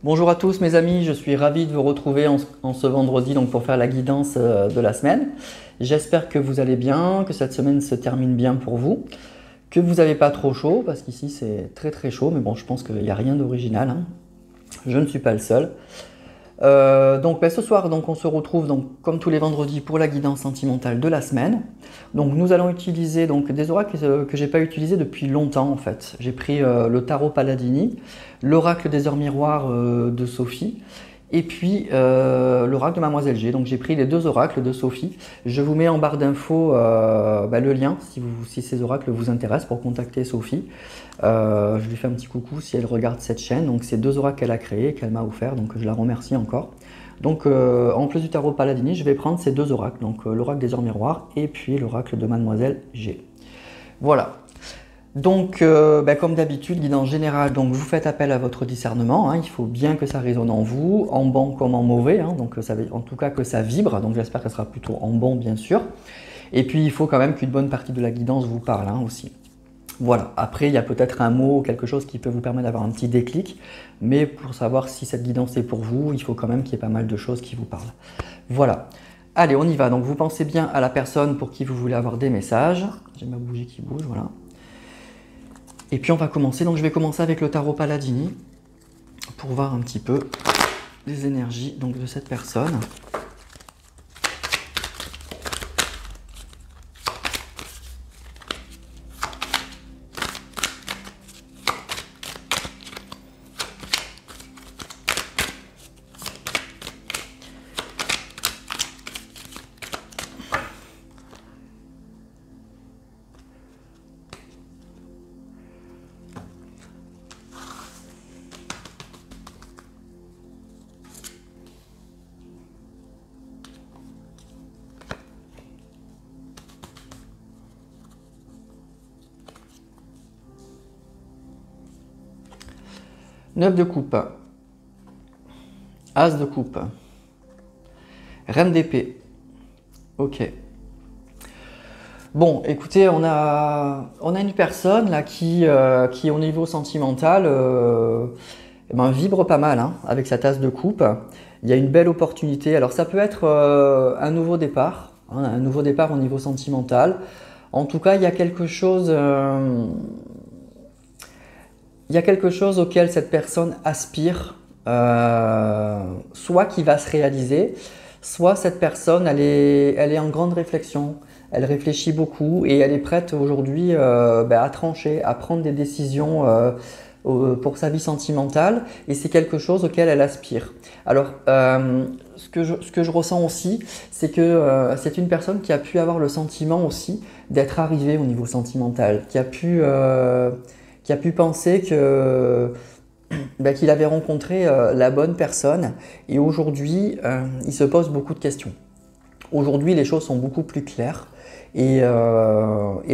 Bonjour à tous mes amis, je suis ravi de vous retrouver en ce vendredi donc pour faire la guidance de la semaine. J'espère que vous allez bien, que cette semaine se termine bien pour vous, que vous n'avez pas trop chaud parce qu'ici c'est très très chaud, mais bon je pense qu'il n'y a rien d'original, hein. Je ne suis pas le seul. Ce soir donc, on se retrouve donc, comme tous les vendredis pour la guidance sentimentale de la semaine. Donc nous allons utiliser donc, des oracles que j'ai pas utilisés depuis longtemps en fait. J'ai pris le tarot Paladini, l'oracle des heures miroirs de Sophie et puis l'oracle de Mademoiselle G. Donc j'ai pris les deux oracles de Sophie. Je vous mets en barre d'infos le lien si ces oracles vous intéressent pour contacter Sophie. Je lui fais un petit coucou si elle regarde cette chaîne. Donc c'est deux oracles qu'elle a créés, qu'elle m'a offert, donc je la remercie encore. Donc en plus du tarot Paladini, je vais prendre ces deux oracles, donc l'oracle des heures miroirs et puis l'oracle de Mademoiselle G. Voilà. Donc comme d'habitude, guidance générale, donc vous faites appel à votre discernement, hein, il faut bien que ça résonne en vous, en bon comme en mauvais, hein, donc en tout cas que ça vibre, donc j'espère que ça sera plutôt en bon bien sûr. Et puis il faut quand même qu'une bonne partie de la guidance vous parle hein, aussi. Voilà, après il y a peut-être un mot, quelque chose qui peut vous permettre d'avoir un petit déclic, mais pour savoir si cette guidance est pour vous, il faut quand même qu'il y ait pas mal de choses qui vous parlent. Voilà, allez on y va, donc vous pensez bien à la personne pour qui vous voulez avoir des messages. J'ai ma bougie qui bouge, voilà. Et puis on va commencer, donc je vais commencer avec le tarot Paladini, pour voir un petit peu les énergies donc, de cette personne. 9 de coupe, As de coupe, Reine d'épée, ok. Bon, écoutez, on a une personne là qui au niveau sentimental vibre pas mal hein, avec sa tasse de coupe. Il y a une belle opportunité. Alors ça peut être un nouveau départ, hein, un nouveau départ au niveau sentimental. En tout cas, il y a quelque chose auquel cette personne aspire, soit qui va se réaliser, soit cette personne, elle est en grande réflexion. Elle réfléchit beaucoup et elle est prête aujourd'hui à trancher, à prendre des décisions pour sa vie sentimentale et c'est quelque chose auquel elle aspire. Alors, ce que je ressens aussi, c'est que c'est une personne qui a pu avoir le sentiment aussi d'être arrivée au niveau sentimental, qui a pu penser qu'il avait rencontré la bonne personne et aujourd'hui, il se pose beaucoup de questions. Aujourd'hui, les choses sont beaucoup plus claires et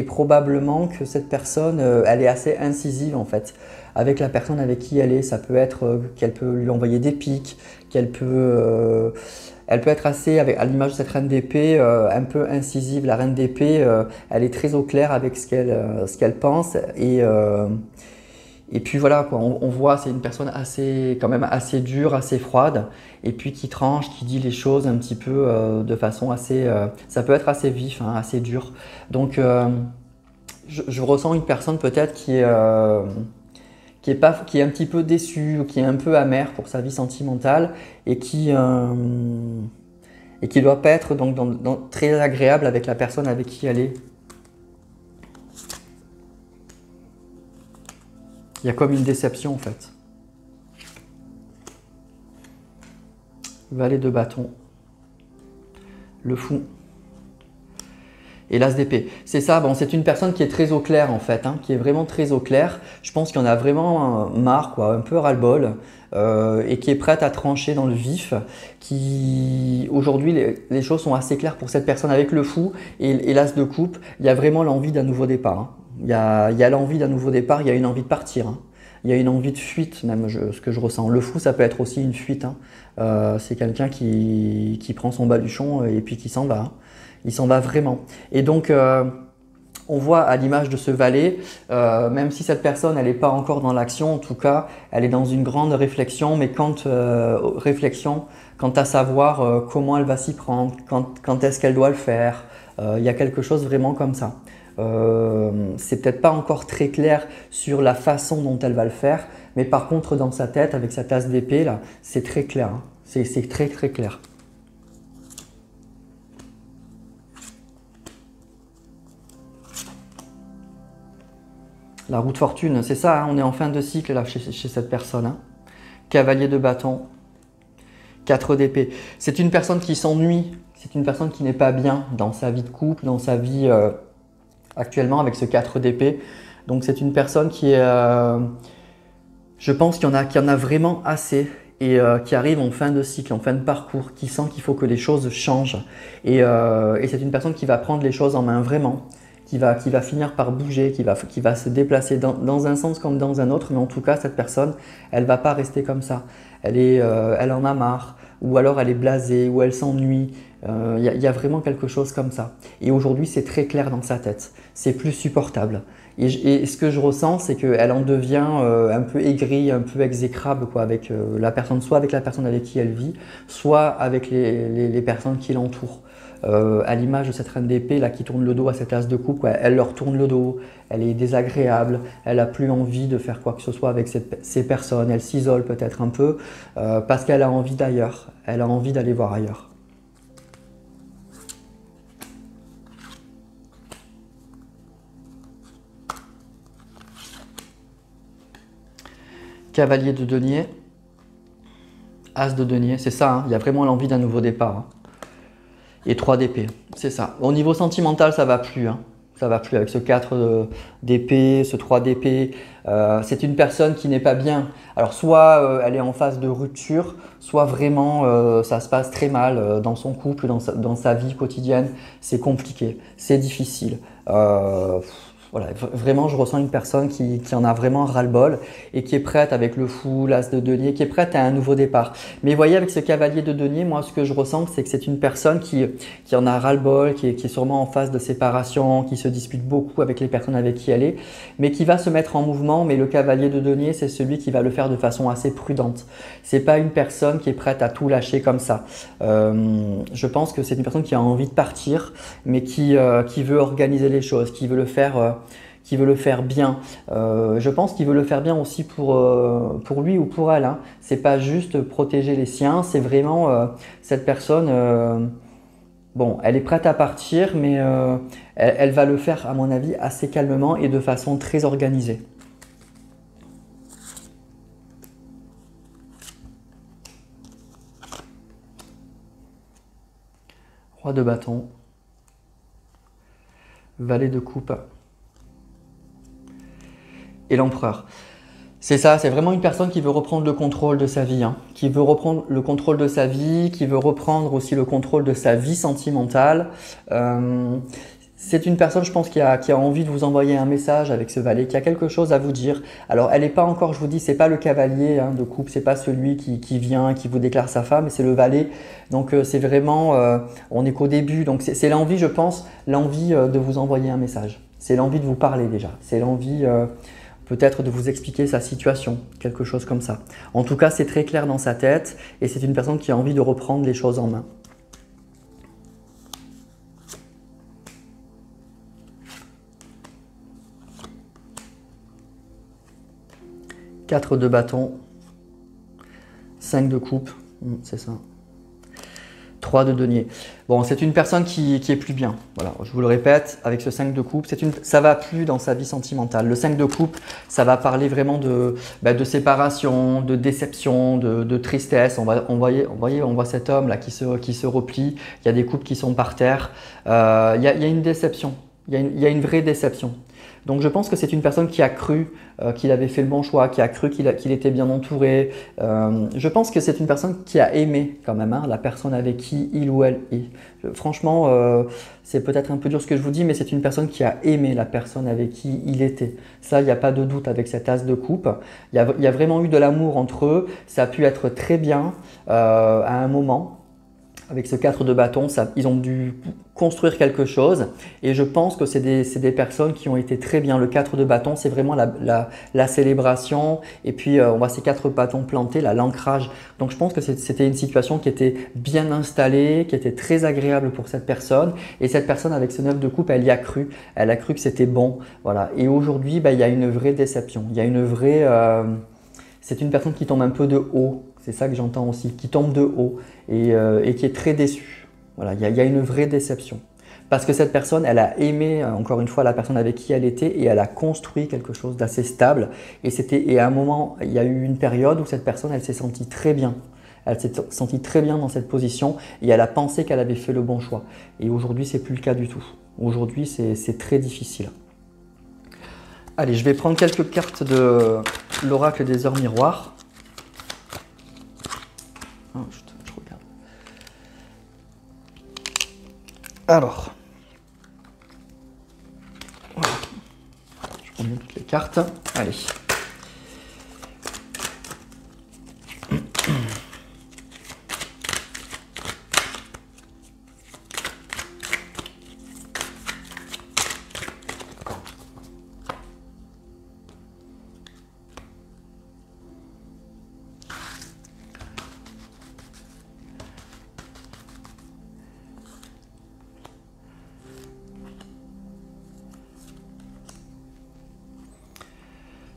probablement que cette personne, elle est assez incisive en fait avec la personne avec qui elle est. Ça peut être qu'elle peut lui envoyer des pics, elle peut être assez, à l'image de cette reine d'épée, un peu incisive. La reine d'épée, elle est très au clair avec ce qu'elle pense et puis voilà, quoi, on voit c'est une personne quand même assez dure, assez froide, et puis qui tranche, qui dit les choses un petit peu de façon assez, ça peut être assez vif, hein, assez dur. Donc je ressens une personne peut-être qui est un petit peu déçue, ou qui est un peu amère pour sa vie sentimentale, et qui doit pas être donc très agréable avec la personne avec qui elle est. Il y a comme une déception en fait. Valet de bâton. Le fou. Et l'as d'épée. C'est ça, bon, c'est une personne qui est très au clair en fait, hein, qui est vraiment très au clair. Je pense qu'il y en a vraiment marre, quoi, un peu ras-le-bol, et qui est prête à trancher dans le vif. Aujourd'hui, les choses sont assez claires pour cette personne avec le fou et l'as de coupe. Il y a vraiment l'envie d'un nouveau départ, hein. Il y a l'envie d'un nouveau départ, il y a une envie de partir, hein. Il y a une envie de fuite, même ce que je ressens. Le fou, ça peut être aussi une fuite, hein. C'est quelqu'un qui prend son baluchon et puis qui s'en va, hein. Il s'en va vraiment. Et donc, on voit à l'image de ce valet, même si cette personne elle n'est pas encore dans l'action, en tout cas elle est dans une grande réflexion, mais réflexion quant à savoir comment elle va s'y prendre, quand est-ce qu'elle doit le faire. Il y a quelque chose vraiment comme ça. C'est peut-être pas encore très clair sur la façon dont elle va le faire, mais par contre dans sa tête avec sa tasse d'épée là, c'est très clair, hein. C'est très très clair. La roue de fortune, c'est ça, hein, on est en fin de cycle là chez cette personne. Hein. Cavalier de bâton, 4 d'épée. C'est une personne qui s'ennuie, c'est une personne qui n'est pas bien dans sa vie de couple, dans sa vie actuellement avec ce 4 d'épée. Donc c'est une personne qui est, je pense qu'il y en a vraiment assez et qui arrive en fin de cycle, en fin de parcours, qui sent qu'il faut que les choses changent. Et c'est une personne qui va prendre les choses en main vraiment. Qui va finir par bouger, qui va se déplacer dans un sens comme dans un autre, mais en tout cas, cette personne, elle ne va pas rester comme ça. Elle en a marre, ou alors elle est blasée, ou elle s'ennuie. Il y a vraiment quelque chose comme ça. Et aujourd'hui, c'est très clair dans sa tête. C'est plus supportable. Et ce que je ressens, c'est qu'elle en devient un peu aigrie, un peu exécrable quoi, avec la personne, soit avec la personne avec qui elle vit, soit avec les personnes qui l'entourent. À l'image de cette reine d'épée là qui tourne le dos à cette as de coupe, ouais, elle leur tourne le dos, elle est désagréable, elle n'a plus envie de faire quoi que ce soit avec ces personnes, elle s'isole peut-être un peu parce qu'elle a envie d'ailleurs, elle a envie d'aller voir ailleurs. Cavalier de denier, as de denier, c'est ça, hein, il y a vraiment l'envie d'un nouveau départ. Hein. Et 3 d'épée, c'est ça. Au niveau sentimental, ça va plus. Hein. Ça va plus avec ce 4 d'épée, ce 3 d'épée. C'est une personne qui n'est pas bien. Alors soit elle est en phase de rupture, soit vraiment ça se passe très mal dans son couple, dans sa vie quotidienne. C'est compliqué, c'est difficile. Voilà, vraiment, je ressens une personne qui en a vraiment ras-le-bol et qui est prête avec le fou, l'as de denier, qui est prête à un nouveau départ. Mais vous voyez, avec ce cavalier de denier, moi, ce que je ressens, c'est que c'est une personne qui en a ras-le-bol, qui est sûrement en phase de séparation, qui se dispute beaucoup avec les personnes avec qui elle est, mais qui va se mettre en mouvement. Mais le cavalier de denier, c'est celui qui va le faire de façon assez prudente. C'est pas une personne qui est prête à tout lâcher comme ça. Je pense que c'est une personne qui a envie de partir, mais qui veut organiser les choses, qui veut le faire bien. Je pense qu'il veut le faire bien aussi pour lui ou pour elle. Hein. C'est pas juste protéger les siens, c'est vraiment cette personne. Bon, elle est prête à partir, mais elle va le faire, à mon avis, assez calmement et de façon très organisée. Roi de bâton, valet de coupe et l'empereur. C'est ça, c'est vraiment une personne qui veut reprendre le contrôle de sa vie, hein, qui veut reprendre le contrôle de sa vie, qui veut reprendre aussi le contrôle de sa vie sentimentale. C'est une personne, je pense, qui a envie de vous envoyer un message avec ce valet, qui a quelque chose à vous dire. Alors, elle n'est pas encore, je vous dis, c'est pas le cavalier hein, de coupe, c'est pas celui qui vient, qui vous déclare sa femme, c'est le valet. Donc, c'est vraiment, on n'est qu'au début. Donc, c'est l'envie, je pense, l'envie de vous envoyer un message. C'est l'envie de vous parler déjà. C'est l'envie peut-être de vous expliquer sa situation, quelque chose comme ça. En tout cas, c'est très clair dans sa tête et c'est une personne qui a envie de reprendre les choses en main. Quatre de bâton, 5 de coupe, c'est ça. 3 de denier. Bon, c'est une personne qui est plus bien. Voilà, je vous le répète, avec ce 5 de coupe, ça va plus dans sa vie sentimentale. Le 5 de coupe, ça va parler vraiment de séparation, de déception, de tristesse. On voit cet homme là qui se replie. Il y a des couples qui sont par terre. Il y a une déception. Il y a une vraie déception. Donc je pense que c'est une personne qui a cru qu'il avait fait le bon choix, qui a cru qu'il était bien entouré. Je pense que c'est une personne qui a aimé quand même hein, la personne avec qui il ou elle est. Franchement, c'est peut-être un peu dur ce que je vous dis, mais c'est une personne qui a aimé la personne avec qui il était. Ça, il n'y a pas de doute avec cette as de coupe. Il y a vraiment eu de l'amour entre eux. Ça a pu être très bien à un moment. avec ce 4 de bâton, ils ont dû construire quelque chose et je pense que c'est des personnes qui ont été très bien. Le 4 de bâton, c'est vraiment la célébration et puis on voit ces 4 bâtons plantés, l'ancrage. Donc je pense que c'était une situation qui était bien installée, qui était très agréable pour cette personne et cette personne avec ce 9 de coupe, elle y a cru. Elle a cru que c'était bon. Voilà. Et aujourd'hui, il y a une vraie déception. Il y a une vraie… c'est une personne qui tombe un peu de haut. C'est ça que j'entends aussi, qui tombe de haut et qui est très déçue. Voilà, il y a une vraie déception. Parce que cette personne, elle a aimé, encore une fois, la personne avec qui elle était et elle a construit quelque chose d'assez stable. Et à un moment, il y a eu une période où cette personne, elle s'est sentie très bien. Elle s'est sentie très bien dans cette position et elle a pensé qu'elle avait fait le bon choix. Et aujourd'hui, ce n'est plus le cas du tout. Aujourd'hui, c'est très difficile. Allez, je vais prendre quelques cartes de l'oracle des heures miroirs. Oh, je regarde. Alors, voilà. Je prends bien toutes les cartes. Allez.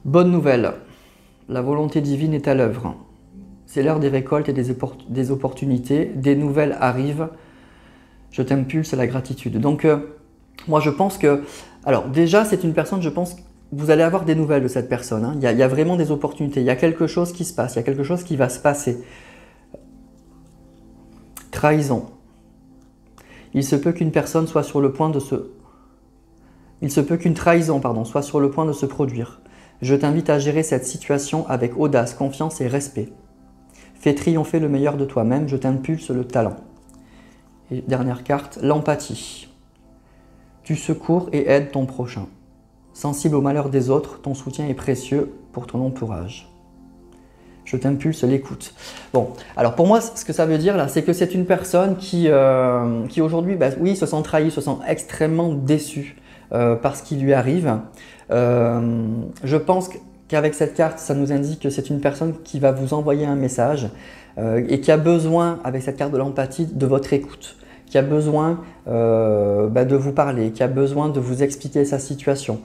Bonne nouvelle, la volonté divine est à l'œuvre. C'est l'heure des récoltes et des opportunités. Des nouvelles arrivent. Je t'impulse à la gratitude. Donc, moi, je pense que… Alors, déjà, c'est une personne, je pense, vous allez avoir des nouvelles de cette personne. Hein. Il y a vraiment des opportunités. Il y a quelque chose qui se passe. Il y a quelque chose qui va se passer. Trahison. Il se peut qu'une personne soit sur le point de se… Il se peut qu'une trahison, pardon, soit sur le point de se produire. Je t'invite à gérer cette situation avec audace, confiance et respect. Fais triompher le meilleur de toi-même, je t'impulse le talent. Et dernière carte, l'empathie. Tu secours et aides ton prochain. Sensible au malheur des autres, ton soutien est précieux pour ton entourage. Je t'impulse l'écoute. Bon, alors pour moi, ce que ça veut dire là, c'est que c'est une personne qui aujourd'hui, oui, se sent trahi, se sent extrêmement déçu par ce qui lui arrive. Je pense qu'avec cette carte, ça nous indique que c'est une personne qui va vous envoyer un message et qui a besoin, avec cette carte de l'empathie, de votre écoute, qui a besoin de vous parler, qui a besoin de vous expliquer sa situation.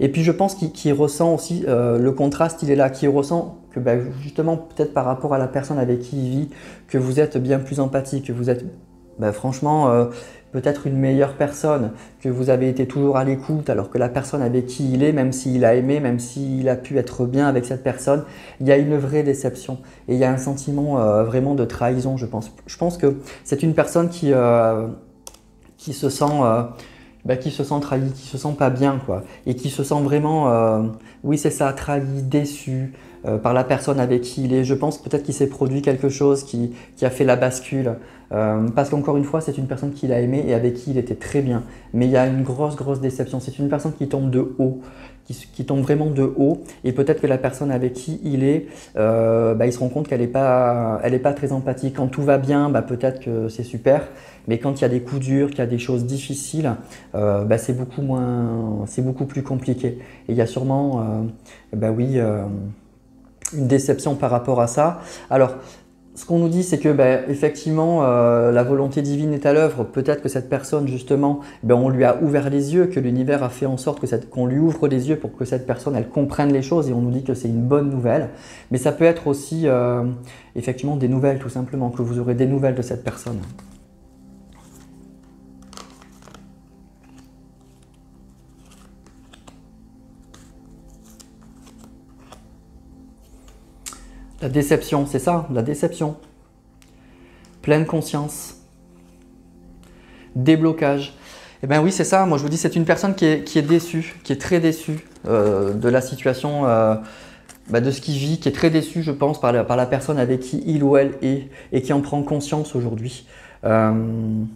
Et puis je pense qu'il ressent aussi, le contraste, il est là, qu'il ressent que justement, peut-être par rapport à la personne avec qui il vit, que vous êtes bien plus empathique, que vous êtes franchement… peut-être une meilleure personne, que vous avez été toujours à l'écoute, alors que la personne avec qui il est, même s'il a aimé, même s'il a pu être bien avec cette personne, il y a une vraie déception. Et il y a un sentiment vraiment de trahison, je pense. Je pense que c'est une personne qui se sent trahi, qui se sent pas bien, quoi. Et qui se sent vraiment, oui c'est ça, trahi, déçu, par la personne avec qui il est. Je pense peut-être qu'il s'est produit quelque chose qui a fait la bascule. Parce qu'encore une fois, c'est une personne qu'il a aimée et avec qui il était très bien. Mais il y a une grosse déception. C'est une personne qui tombe de haut, qui tombe vraiment de haut. Et peut-être que la personne avec qui il est, il se rend compte qu'elle n'est pas très empathique. Quand tout va bien, peut-être que c'est super. Mais quand il y a des coups durs, qu'il y a des choses difficiles, c'est beaucoup plus compliqué. Et il y a sûrement, une déception par rapport à ça. Alors, ce qu'on nous dit, c'est que effectivement, la volonté divine est à l'œuvre. Peut-être que cette personne, justement, on lui a ouvert les yeux, que l'univers a fait en sorte qu'on lui ouvre les yeux pour que cette personne, elle comprenne les choses. Et on nous dit que c'est une bonne nouvelle. Mais ça peut être aussi, effectivement, des nouvelles, tout simplement, que vous aurez des nouvelles de cette personne. La déception, c'est ça, la déception. Pleine conscience. Déblocage. Eh bien oui, c'est ça. Moi, je vous dis, c'est une personne qui est déçue, qui est très déçue de la situation, de ce qu'il vit, qui est très déçue, je pense, par la personne avec qui il ou elle est et qui en prend conscience aujourd'hui. Donc,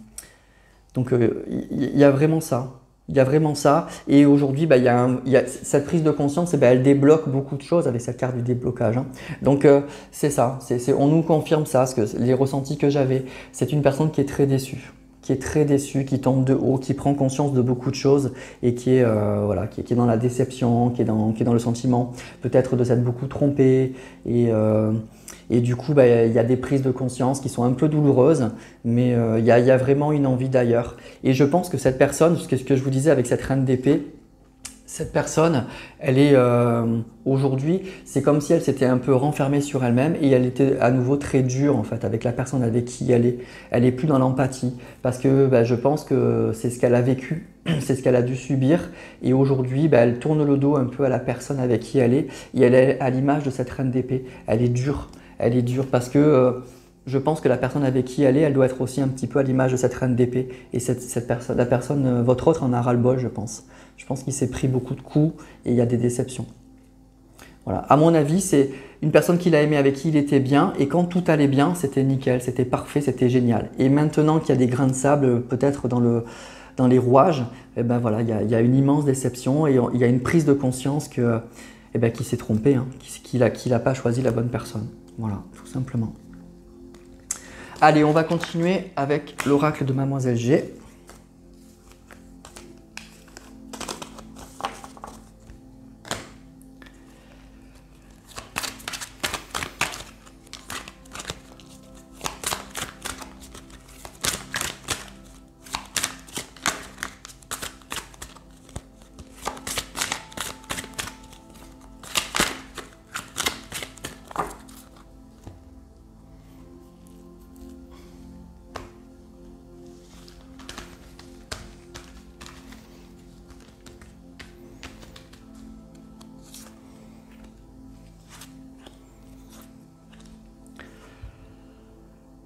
il y a vraiment ça. Il y a vraiment ça. Et aujourd'hui, bah, il y a cette prise de conscience, et bah, elle débloque beaucoup de choses avec cette carte du déblocage, hein. Donc, c'est ça. On nous confirme ça, ce que, les ressentis que j'avais. C'est une personne qui est très déçue. Qui est très déçue, qui tombe de haut, qui prend conscience de beaucoup de choses et qui est, voilà, qui est dans la déception, qui est dans le sentiment peut-être de s'être beaucoup trompé. Et du coup, bah, il y a des prises de conscience qui sont un peu douloureuses, mais il y a vraiment une envie d'ailleurs. Et je pense que cette personne, ce que je vous disais avec cette reine d'épée, cette personne, elle est aujourd'hui, c'est comme si elle s'était un peu renfermée sur elle-même et elle était à nouveau très dure en fait avec la personne avec qui elle est. Elle est plus dans l'empathie parce que bah, je pense que c'est ce qu'elle a vécu, c'est ce qu'elle a dû subir et aujourd'hui, bah, elle tourne le dos un peu à la personne avec qui elle est et elle est à l'image de cette reine d'épée. Elle est dure. Elle est dure parce que je pense que la personne avec qui elle est, elle doit être aussi un petit peu à l'image de cette reine d'épée. Et cette personne, la personne, votre autre en a ras-le-bol, je pense. Je pense qu'il s'est pris beaucoup de coups et il y a des déceptions. Voilà. À mon avis, c'est une personne qu'il a aimé, avec qui il était bien. Et quand tout allait bien, c'était nickel, c'était parfait, c'était génial. Et maintenant qu'il y a des grains de sable, peut-être dans les rouages, eh ben voilà, il y a une immense déception et il y a une prise de conscience que, eh ben, qu'il s'est trompé, hein, qu'il n'a pas choisi la bonne personne. Voilà, tout simplement. Allez, on va continuer avec l'oracle de Mademoiselle G.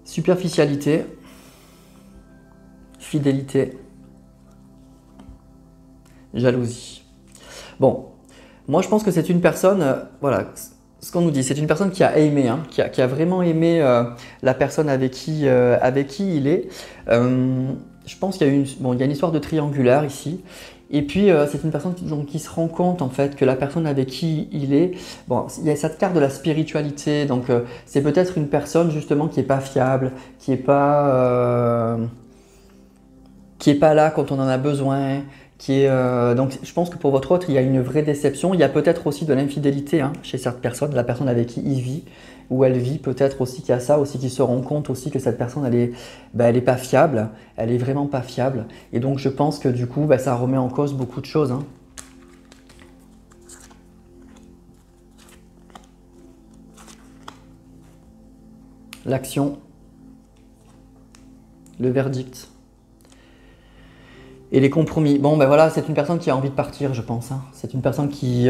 Superficialité, fidélité, jalousie. Bon, moi je pense que c'est une personne, voilà, ce qu'on nous dit, c'est une personne qui a aimé, hein, qui a vraiment aimé la personne avec qui il est. Je pense qu'il y a il y a une histoire de triangulaire ici. Et puis, c'est une personne qui se rend compte en fait que la personne avec qui il est, bon, il y a cette carte de la spiritualité, donc c'est peut-être une personne justement qui n'est pas fiable, qui est pas là quand on en a besoin, donc je pense que pour votre autre, il y a une vraie déception. Il y a peut-être aussi de l'infidélité, hein, chez cette personne, la personne avec qui il vit, ou elle vit, peut-être aussi qu'il y a ça, aussi qu'il se rend compte aussi que cette personne, elle est pas fiable, elle est vraiment pas fiable. Et donc je pense que du coup, ça remet en cause beaucoup de choses, hein. L'action, le verdict et les compromis. Bon, ben voilà, c'est une personne qui a envie de partir, je pense, hein. C'est une personne qui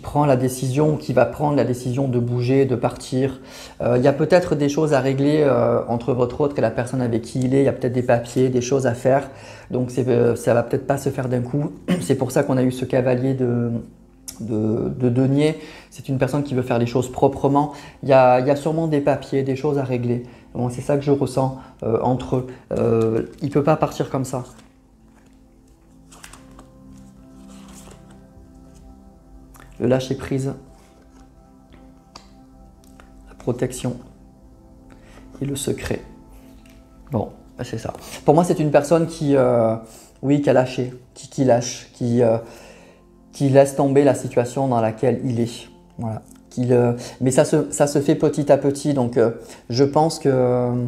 prend la décision, qui va prendre la décision de bouger, de partir. Il y a peut-être des choses à régler entre votre autre et la personne avec qui il est. Il y a peut-être des papiers, des choses à faire. Donc ça va peut-être pas se faire d'un coup. C'est pour ça qu'on a eu ce cavalier de denier. C'est une personne qui veut faire les choses proprement. Il y a sûrement des papiers, des choses à régler. Bon, c'est ça que je ressens entre eux. Il ne peut pas partir comme ça. Le lâcher prise, la protection et le secret. Bon, c'est ça. Pour moi, c'est une personne qui a lâché, qui lâche, qui laisse tomber la situation dans laquelle il est. Voilà. Mais ça se fait petit à petit, donc je pense que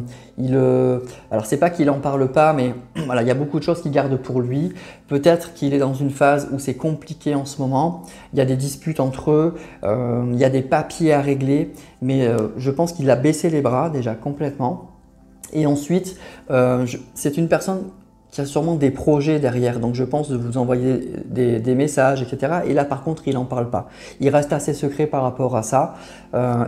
alors c'est pas qu'il en parle pas, mais voilà, il y a beaucoup de choses qu'il garde pour lui. Peut-être qu'il est dans une phase où c'est compliqué en ce moment. Il y a des disputes entre eux, il y a des papiers à régler, mais je pense qu'il a baissé les bras déjà complètement. Et ensuite, c'est une personne qui a sûrement des projets derrière, donc je pense de vous envoyer des messages, etc. Et là, par contre, il n'en parle pas. Il reste assez secret par rapport à ça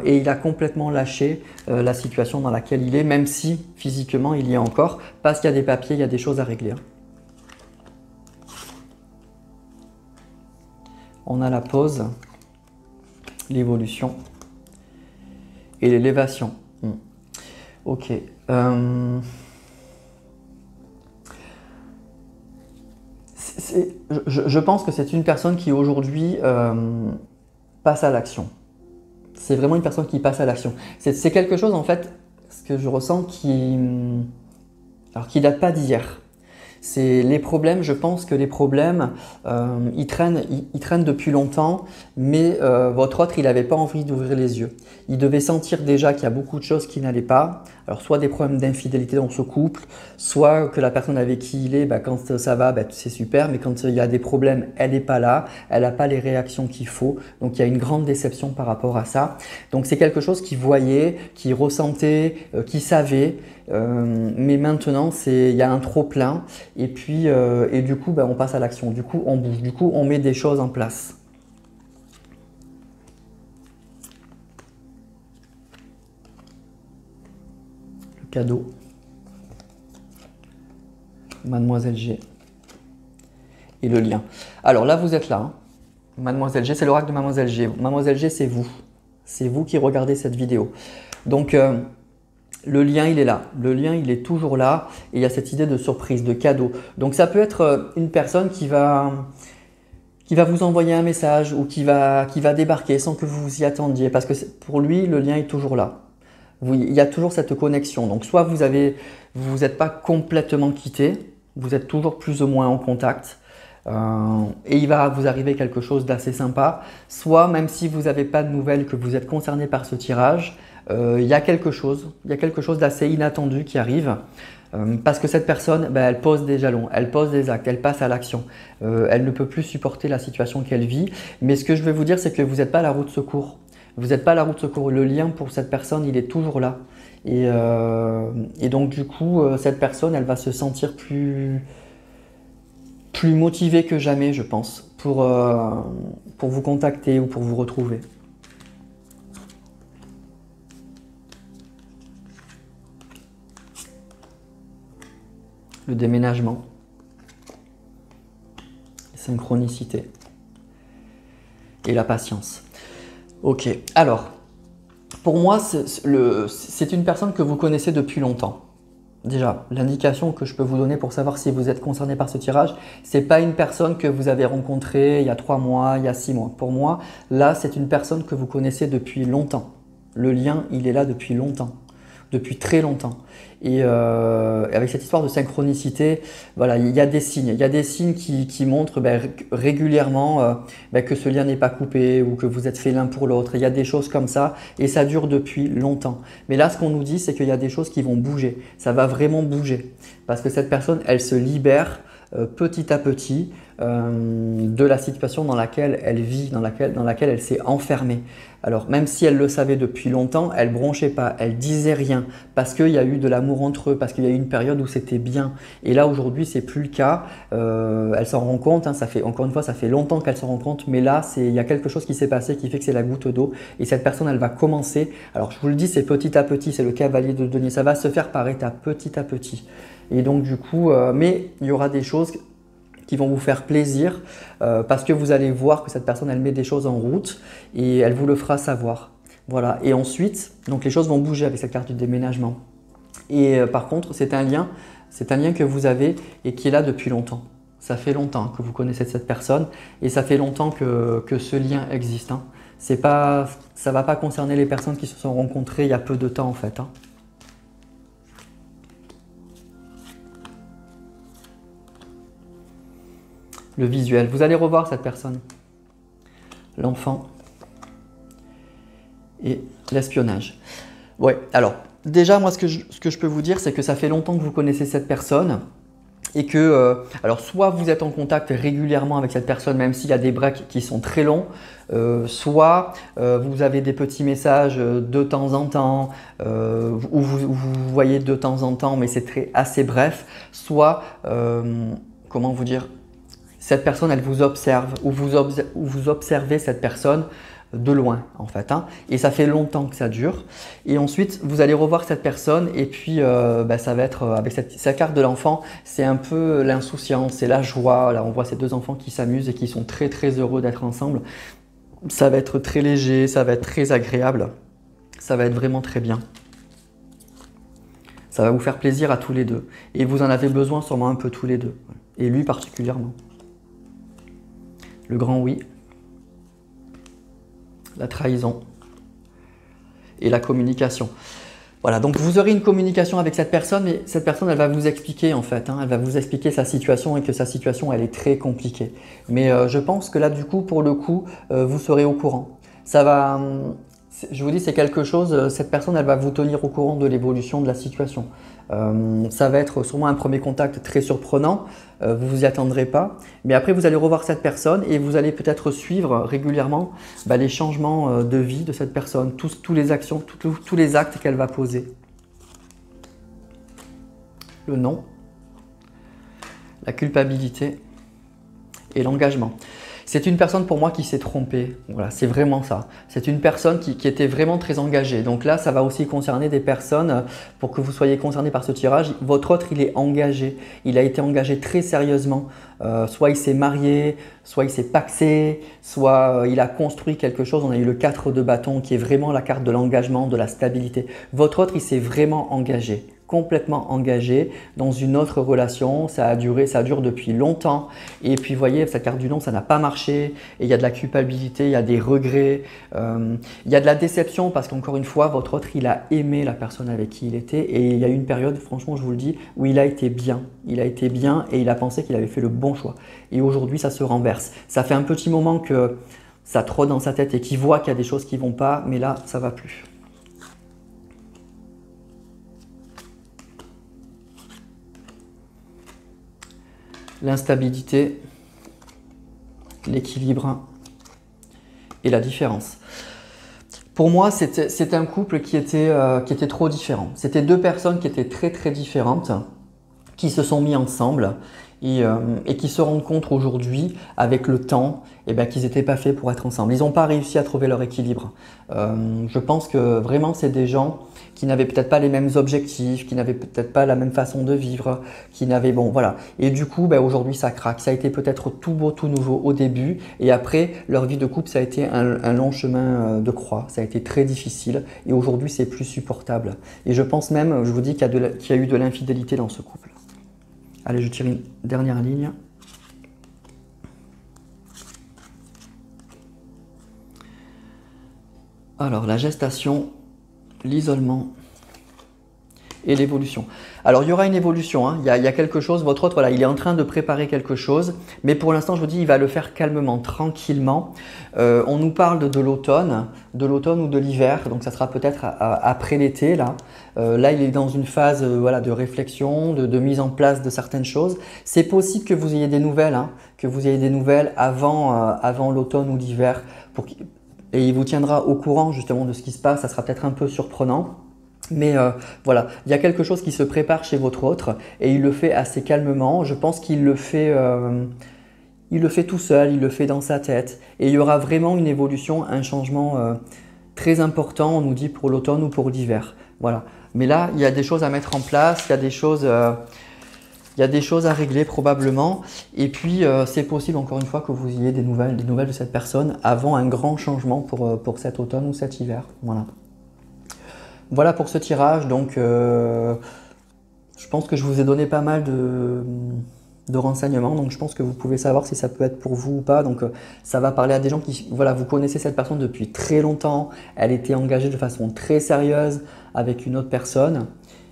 et il a complètement lâché la situation dans laquelle il est, même si physiquement il y est encore, parce qu'il y a des papiers, il y a des choses à régler. On a la pause, l'évolution et l'élévation. Ok. je pense que c'est une personne qui aujourd'hui passe à l'action. C'est vraiment une personne qui passe à l'action. C'est quelque chose en fait, ce que je ressens qui date pas d'hier. C'est les problèmes, je pense que les problèmes, ils traînent depuis longtemps, mais votre autre, il n'avait pas envie d'ouvrir les yeux. Il devait sentir déjà qu'il y a beaucoup de choses qui n'allaient pas. Alors, soit des problèmes d'infidélité dans ce couple, soit que la personne avec qui il est, quand ça va, c'est super, mais quand il y a des problèmes, elle n'est pas là, elle n'a pas les réactions qu'il faut. Donc, il y a une grande déception par rapport à ça. Donc, c'est quelque chose qu'il voyait, qu'il ressentait, qu'il savait. Mais maintenant, il y a un trop plein et puis et du coup, on passe à l'action. Du coup, on bouge. Du coup, on met des choses en place. Le cadeau. Mademoiselle G. Et le lien. Alors là, vous êtes là. Hein. Mademoiselle G, c'est l'oracle de Mademoiselle G. Mademoiselle G, c'est vous. C'est vous qui regardez cette vidéo. Donc, le lien, il est là. Le lien, il est toujours là. Et il y a cette idée de surprise, de cadeau. Donc, ça peut être une personne qui va vous envoyer un message ou qui va débarquer sans que vous vous y attendiez. Parce que pour lui, le lien est toujours là. Il y a toujours cette connexion. Donc, soit vous n'êtes pas complètement quitté, vous êtes toujours plus ou moins en contact. Et il va vous arriver quelque chose d'assez sympa. Soit, même si vous n'avez pas de nouvelles, que vous êtes concerné par ce tirage, il y a quelque chose d'assez inattendu qui arrive parce que cette personne, elle pose des jalons, elle pose des actes, elle passe à l'action. Elle ne peut plus supporter la situation qu'elle vit. Mais ce que je vais vous dire, c'est que vous n'êtes pas à la roue de secours. Vous n'êtes pas à la roue de secours. Le lien pour cette personne, il est toujours là. Et donc du coup, cette personne, elle va se sentir plus motivée que jamais, je pense, pour vous contacter ou pour vous retrouver. Le déménagement, synchronicité et la patience. Ok, alors, pour moi, c'est une personne que vous connaissez depuis longtemps. Déjà, l'indication que je peux vous donner pour savoir si vous êtes concerné par ce tirage, c'est pas une personne que vous avez rencontrée il y a 3 mois, il y a 6 mois. Pour moi, là, c'est une personne que vous connaissez depuis longtemps. Le lien, il est là depuis longtemps. Depuis très longtemps. Et avec cette histoire de synchronicité, voilà, il y a des signes. Il y a des signes qui montrent régulièrement que ce lien n'est pas coupé ou que vous êtes fait l'un pour l'autre. Il y a des choses comme ça et ça dure depuis longtemps. Mais là, ce qu'on nous dit, c'est qu'il y a des choses qui vont bouger. Ça va vraiment bouger parce que cette personne, elle se libère petit à petit de la situation dans laquelle elle vit, dans laquelle elle s'est enfermée. Alors même si elle le savait depuis longtemps, elle bronchait pas, elle disait rien parce qu'il y a eu de l'amour entre eux, parce qu'il y a eu une période où c'était bien. Et là aujourd'hui c'est plus le cas. Elle s'en rend compte, hein, encore une fois ça fait longtemps qu'elle s'en rend compte, mais là il y a quelque chose qui s'est passé qui fait que c'est la goutte d'eau. Et cette personne elle va commencer. Alors je vous le dis, c'est petit à petit, c'est le cavalier de denier. Ça va se faire par étapes, petit à petit. Et donc du coup, mais il y aura des choses qui vont vous faire plaisir parce que vous allez voir que cette personne elle met des choses en route et elle vous le fera savoir. Voilà. Et ensuite, donc les choses vont bouger avec cette carte du déménagement. Et par contre, c'est un lien que vous avez et qui est là depuis longtemps. Ça fait longtemps que vous connaissez cette personne et ça fait longtemps que ce lien existe. Hein. Ça ne va pas concerner les personnes qui se sont rencontrées il y a peu de temps en fait. Hein. Le visuel, vous allez revoir cette personne. L'enfant et l'espionnage. Ouais, alors déjà moi ce que je peux vous dire c'est que ça fait longtemps que vous connaissez cette personne et que alors soit vous êtes en contact régulièrement avec cette personne même s'il y a des breaks qui sont très longs, soit vous avez des petits messages de temps en temps ou vous voyez de temps en temps mais c'est assez bref, soit comment vous dire, cette personne elle vous observe ou vous observez cette personne de loin en fait, hein, et ça fait longtemps que ça dure. Et ensuite vous allez revoir cette personne et puis ça va être avec cette carte de l'enfant, c'est un peu l'insouciance, c'est la joie. Là on voit ces deux enfants qui s'amusent et qui sont très très heureux d'être ensemble. Ça va être très léger, ça va être très agréable, ça va être vraiment très bien. Ça va vous faire plaisir à tous les deux et vous en avez besoin sûrement un peu tous les deux et lui particulièrement. le grand oui, la trahison et la communication. Voilà, donc vous aurez une communication avec cette personne, mais cette personne, elle va vous expliquer en fait, elle va vous expliquer sa situation et que sa situation, elle est très compliquée. Mais je pense que là, du coup, pour le coup, vous serez au courant. Ça va, je vous dis, c'est quelque chose, cette personne, elle va vous tenir au courant de l'évolution de la situation. Ça va être sûrement un premier contact très surprenant, vous vous y attendrez pas. Mais après, vous allez revoir cette personne et vous allez peut-être suivre régulièrement les changements de vie de cette personne, tous les actions, tous les actes qu'elle va poser. Le non, la culpabilité et l'engagement. C'est une personne pour moi qui s'est trompée, voilà, c'est vraiment ça. C'est une personne qui était vraiment très engagée. Donc là, ça va aussi concerner des personnes, pour que vous soyez concernés par ce tirage, votre autre, il est engagé. Il a été engagé très sérieusement. Soit il s'est marié, soit il s'est pacsé, soit il a construit quelque chose. On a eu le 4 de bâton qui est vraiment la carte de l'engagement, de la stabilité. Votre autre, il s'est vraiment engagé, complètement engagé dans une autre relation. Ça dure depuis longtemps. Et puis, vous voyez, cette carte du non, ça n'a pas marché. Et il y a de la culpabilité, il y a des regrets, il y a de la déception parce qu'encore une fois, votre autre, il a aimé la personne avec qui il était. Et il y a eu une période, franchement, je vous le dis, où il a été bien. Il a été bien et il a pensé qu'il avait fait le bon choix. Et aujourd'hui, ça se renverse. Ça fait un petit moment que ça trotte dans sa tête et qu'il voit qu'il y a des choses qui ne vont pas, mais là, ça ne va plus. L'instabilité, l'équilibre et la différence. Pour moi, c'est un couple qui était trop différent. C'était deux personnes qui étaient très très différentes, qui se sont mis ensemble et qui se rendent compte aujourd'hui, avec le temps, qu'ils n'étaient pas faits pour être ensemble. Ils n'ont pas réussi à trouver leur équilibre. Je pense que vraiment, c'est des gens qui n'avaient peut-être pas les mêmes objectifs, qui n'avaient peut-être pas la même façon de vivre, qui n'avaient… Bon, voilà. Et du coup, aujourd'hui, ça craque. Ça a été peut-être tout beau, tout nouveau au début. Et après, leur vie de couple, ça a été un long chemin de croix. Ça a été très difficile. Et aujourd'hui, c'est plus supportable. Et je pense même, je vous dis qu'il y a eu de l'infidélité dans ce couple. Allez, je tire une dernière ligne. Alors, la gestation, l'isolement et l'évolution. Alors, il y aura une évolution, il y a quelque chose, votre autre, voilà, il est en train de préparer quelque chose, mais pour l'instant, je vous dis, il va le faire calmement, tranquillement. On nous parle de l'automne ou de l'hiver, donc ça sera peut-être après l'été, là. Là, il est dans une phase de réflexion, de mise en place de certaines choses. C'est possible que vous ayez des nouvelles, avant l'automne ou l'hiver, et il vous tiendra au courant justement de ce qui se passe. Ça sera peut-être un peu surprenant. Mais voilà, il y a quelque chose qui se prépare chez votre autre et il le fait assez calmement. Je pense qu'il le fait tout seul, il le fait dans sa tête. Et il y aura vraiment une évolution, un changement très important, on nous dit pour l'automne ou pour l'hiver. Voilà. Mais là, il y a des choses à mettre en place, il y a des choses à régler probablement. Et puis, c'est possible encore une fois que vous ayez des nouvelles de cette personne avant un grand changement pour cet automne ou cet hiver. Voilà. Voilà pour ce tirage. Donc, je pense que je vous ai donné pas mal de renseignements. Donc, je pense que vous pouvez savoir si ça peut être pour vous ou pas. Donc, ça va parler à des gens qui, voilà, vous connaissez cette personne depuis très longtemps. Elle était engagée de façon très sérieuse avec une autre personne.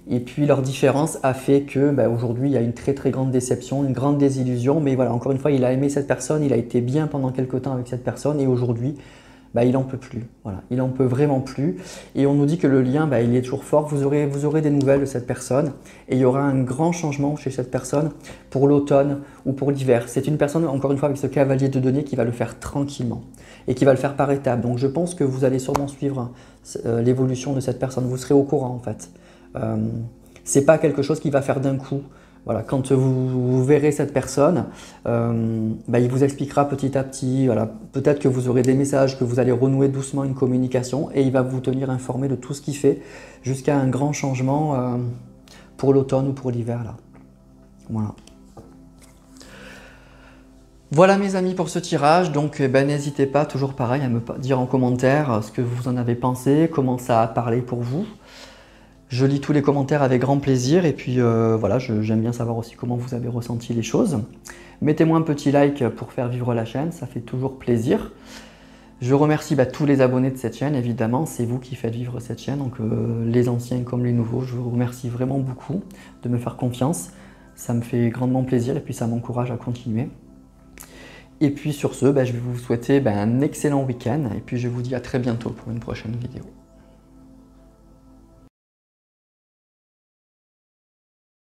Et puis, leur différence a fait que aujourd'hui, il y a une très très grande déception, une grande désillusion. Mais voilà, encore une fois, il a aimé cette personne, il a été bien pendant quelques temps avec cette personne. Et aujourd'hui, il n'en peut plus. Voilà, il n'en peut vraiment plus. Et on nous dit que le lien, il est toujours fort. Vous aurez des nouvelles de cette personne. Et il y aura un grand changement chez cette personne pour l'automne ou pour l'hiver. C'est une personne, encore une fois, avec ce cavalier de denier qui va le faire tranquillement et qui va le faire par étapes. Donc, je pense que vous allez sûrement suivre l'évolution de cette personne. Vous serez au courant, en fait. Ce n'est pas quelque chose qui va faire d'un coup. Voilà, quand vous verrez cette personne, il vous expliquera petit à petit. Voilà, peut-être que vous aurez des messages, que vous allez renouer doucement une communication et il va vous tenir informé de tout ce qu'il fait jusqu'à un grand changement pour l'automne ou pour l'hiver. Voilà. Voilà mes amis pour ce tirage. Donc n'hésitez pas, toujours pareil, à me dire en commentaire ce que vous en avez pensé, comment ça a parlé pour vous. Je lis tous les commentaires avec grand plaisir et puis voilà, j'aime bien savoir aussi comment vous avez ressenti les choses. Mettez-moi un petit like pour faire vivre la chaîne, ça fait toujours plaisir. Je remercie tous les abonnés de cette chaîne, évidemment, c'est vous qui faites vivre cette chaîne, donc les anciens comme les nouveaux, je vous remercie vraiment beaucoup de me faire confiance. Ça me fait grandement plaisir et puis ça m'encourage à continuer. Et puis sur ce, je vais vous souhaiter un excellent week-end et puis je vous dis à très bientôt pour une prochaine vidéo.